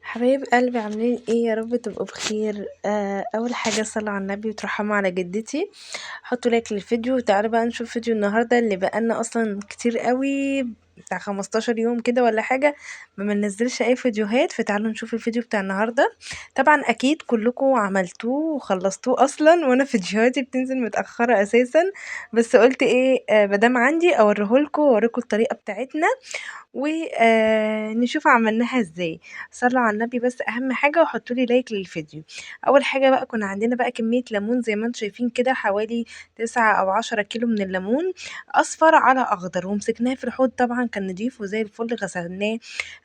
حبايب قلبي عاملين ايه؟ يا رب تبقوا بخير. اول حاجه صلوا على النبي وترحموا على جدتي. حطوا لايك للفيديو وتعالوا بقى نشوف فيديو النهارده اللي بقالنا اصلا كتير قوي، بتاع 15 يوم كده ولا حاجه ما بننزلش اي فيديوهات. فتعالوا نشوف الفيديو بتاع النهارده. طبعا اكيد كلكم عملتوه وخلصتوه اصلا، وانا فيديوهاتي بتنزل متاخره اساسا، بس قلت ايه مادام عندي اوريهولكم واوريكم الطريقه بتاعتنا ونشوف عملناها ازاي. صلوا على النبي بس اهم حاجه وحطوا لي لايك للفيديو. اول حاجه بقى كنا عندنا بقى كميه ليمون زي ما انتم شايفين كده، حوالي 9 او 10 كيلو من الليمون، اصفر على اخضر، ومسكناه في الحوض. طبعا كان نضيف وزي الفل، غسلناه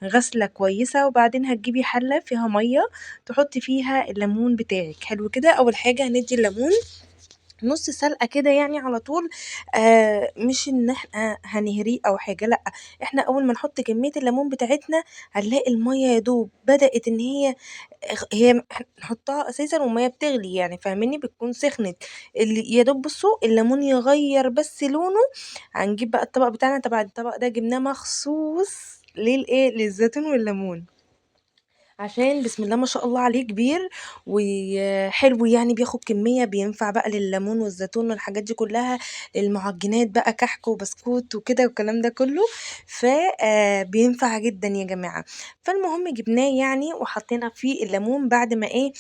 غسله كويسه. وبعدين هتجيبي حله فيها ميه تحطي فيها الليمون بتاعك. حلو كده. اول حاجه هندي الليمون نص سلقة كده يعني على طول. مش ان احنا هنهريه او حاجة، لا، احنا اول ما نحط كمية الليمون بتاعتنا هنلاقي المية يا دوب بدأت ان هي نحطها اساسا والمية بتغلي، يعني فاهميني، بتكون سخنت. اللي يا دوب بصوا الليمون يغير بس لونه، هنجيب بقى الطبق بتاعنا. طبعا الطبق ده جبناه مخصوص للايه، للزيتون والليمون، عشان بسم الله ما شاء الله عليه كبير وحلو، يعني بياخد كمية بينفع بقى لليمون والزيتون والحاجات دي كلها، المعجنات بقى، كحك وبسكوت وكده والكلام ده كله. بينفع جدا يا جماعة. فالمهم جبناه يعني وحطينا فيه الليمون بعد ما ايه،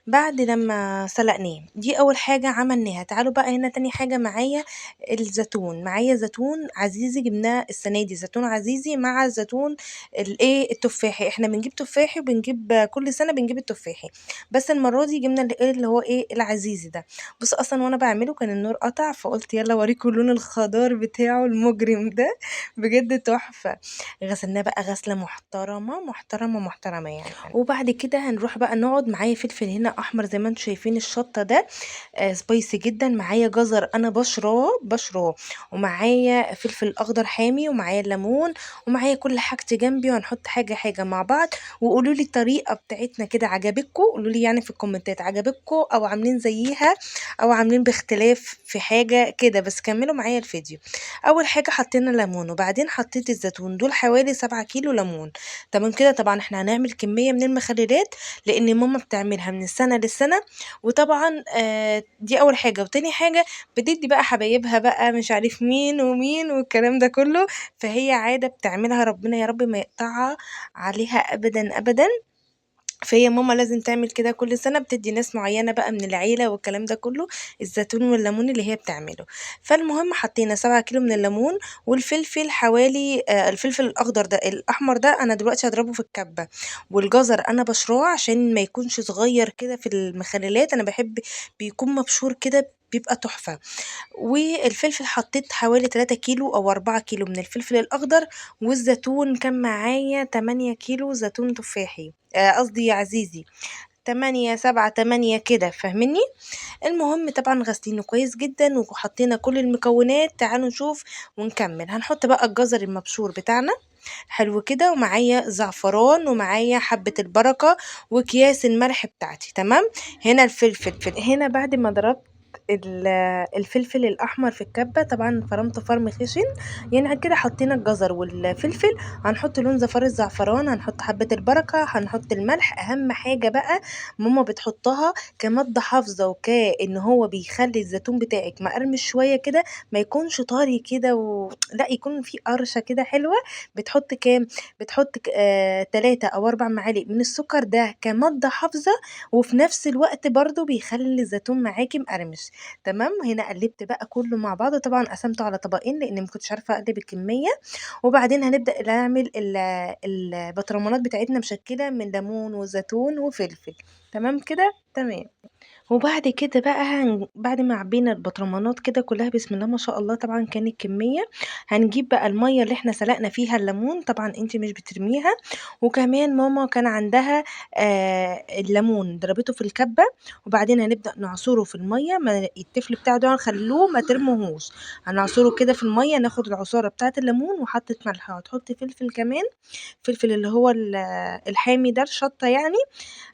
بعد لما سلقناه. دي اول حاجة عملناها. تعالوا بقى هنا تاني حاجة معايا الزيتون. معايا زيتون عزيزي، جبناه السنة دي زيتون عزيزي مع زيتون الايه التفاحي. احنا بنجيب تفاحي وبنجيب كل سنه بنجيب التفاحي، بس المره دي جبنا اللي هو ايه العزيزي ده. بص اصلا وانا بعمله كان النور قطع، فقلت يلا اوريكم لون الخضار بتاعه المجرم ده. بجد تحفه. غسلناه بقى غسله محترمه محترمه محترمه يعني. وبعد كده هنروح بقى نقعد. معايا فلفل هنا احمر زي ما انتم شايفين، الشطه ده سبايسي جدا. معايا جزر انا بشراه، ومعايا فلفل اخضر حامي، ومعايا الليمون، ومعايا كل حاجتي جنبي. وهنحط حاجة حاجة مع بعض. وقولوا لي الطريقة بتاعتنا كده عجبتكم، قولوا لي يعني في الكومنتات عجبتكم او عاملين زيها او عاملين باختلاف في حاجة كده، بس كملوا معايا الفيديو. اول حاجة حطينا ليمون، وبعدين حطيت الزيتون، دول حوالي 7 كيلو ليمون. تمام كده. طبعا احنا هنعمل كمية من المخللات لان ماما بتعملها من السنة للسنة. وطبعا دي اول حاجة. وتاني حاجة بتدي بقى حبايبها بقى مش عارف مين ومين والكلام ده كله، فهي عادة بتعملها، ربنا يا رب ما يقطعها عليها أبدا أبدا. فهي ماما لازم تعمل كده كل سنة، بتدي ناس معينة بقى من العيلة والكلام ده كله الزيتون والليمون اللي هي بتعمله. فالمهم حطينا 7 كيلو من الليمون، والفلفل حوالي الفلفل الأخضر ده، الأحمر ده أنا دلوقتي هضربه في الكبة. والجزر أنا بشراه عشان ما يكونش صغير كده في المخللات، أنا بحب بيكون مبشور كده بيبقى تحفة. والفلفل حطيت حوالي 3 كيلو او 4 كيلو من الفلفل الاخضر. والزيتون كان معايا 8 كيلو زيتون تفاحي، قصدي عزيزي، 8 7 8 كده، فاهمني. المهم طبعا غسلينه كويس جدا وحطينا كل المكونات. تعالوا نشوف ونكمل. هنحط بقى الجزر المبشور بتاعنا، حلو كده، ومعايا زعفران، ومعايا حبة البركة، وأكياس الملح بتاعتي. تمام. هنا الفلفل هنا بعد ما ضربت الفلفل الأحمر في الكبة، طبعا فرمته فرم خشن. يعني كده حطينا الجزر والفلفل، هنحط لون زفار الزعفران، هنحط حبة البركة، هنحط الملح. أهم حاجة بقى ماما بتحطها كمادة حافظة وكأن هو بيخلي الزيتون بتاعك مقرمش شوية كده، ما يكونش طري كده لا، يكون في قرشة كده حلوة. بتحط كام؟ بتحط 3 أو 4 معالق من السكر، ده كمادة حافظة، وفي نفس الوقت برضو بيخلي الزيتون معاكي مقرمش. تمام. هنا قلبت بقى كله مع بعض. طبعا قسمته على طبقين لان ما كنتش عارفه اقلب الكميه. وبعدين هنبدا نعمل البطرمانات بتاعتنا مشكله من ليمون وزيتون وفلفل. تمام كده. تمام. وبعد كده بقى بعد ما عبينا البطرمانات كده كلها بسم الله ما شاء الله، طبعا كانت كمية. هنجيب بقى المية اللي احنا سلقنا فيها الليمون، طبعا انت مش بترميها. وكمان ماما كان عندها الليمون ضربته في الكبة، وبعدين هنبدأ نعصره في المية. ما التفل بتاعه ده هنخلوه ما ترموهوش، هنعصره كده في المية. ناخد العصارة بتاعة الليمون وحطت ملح، وهتحط فلفل كمان، فلفل اللي هو الحامي ده، الشطة يعني.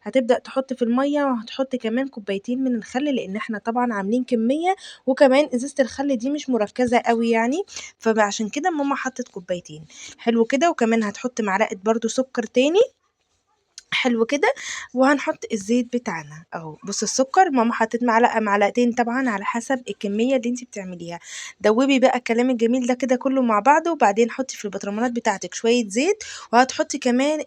هتبدأ تحط في المية، وهتحط كمان كوبايتين من الخل لان احنا طبعا عاملين كمية. وكمان ازازة الخل دي مش مركزة قوي يعني، فعشان كده ماما حطت كوبايتين. حلو كده. وكمان هتحط معلقة برضو سكر تاني. حلو كده، وهنحط الزيت بتاعنا أهو. بُصّي السكر ماما حطِّت معلقة، معلقتين طبعًا على حسب الكمية اللي أنتِ بتعمليها. دوّبي بقى الكلام الجميل ده كده كلّه مع بعضه، وبعدين حطّي في البطرمانات بتاعتِك شوية زيت، وهتحطّي كمان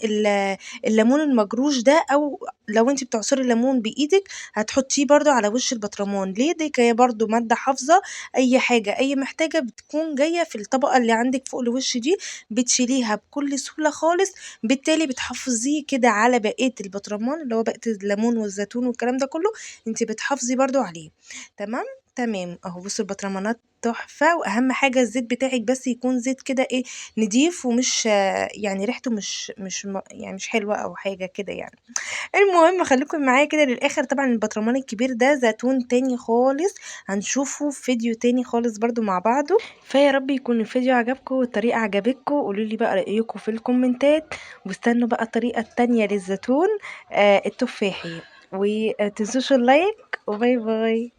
الليمون المجروش ده، أو لو أنتِ بتعصري الليمون بإيدِك هتحطّيه برضه على وش البطرمان. ليه؟ دي برضه مادة حافظة. أي حاجة، أي محتاجة بتكون جاية في الطبقة اللي عندِك فوق الوش دي، بتشيليها بكل سهولة خالص. بالتالي بتحافظي كده على بقية البطرمان، اللي هو بقية الليمون والزيتون والكلام ده كله، أنتِ بتحافظي برضه عليه. تمام، تمام. أهو بُصّي البطرمانات تحفة، وأهم حاجة الزيت بتاعِك بس يكون زيت كده إيه، نضيف، ومش يعني ريحته يعني مش حلوة أو حاجة كده يعني. المهم خلّيكم معايا كده للآخر. طبعًا البطرمان الكبير ده زيتون تاني خالص، هنشوفه في فيديو تاني خالص برضه مع بعضه. فيا رب يكون الفيديو عجبكم والطريقة عجبتكم، قولوا لي بقى رأيكم في الكومنتات، واستنوا بقى الطريقة التانية للزيتون التفاحي. وتنسوش اللايك، وباي باي.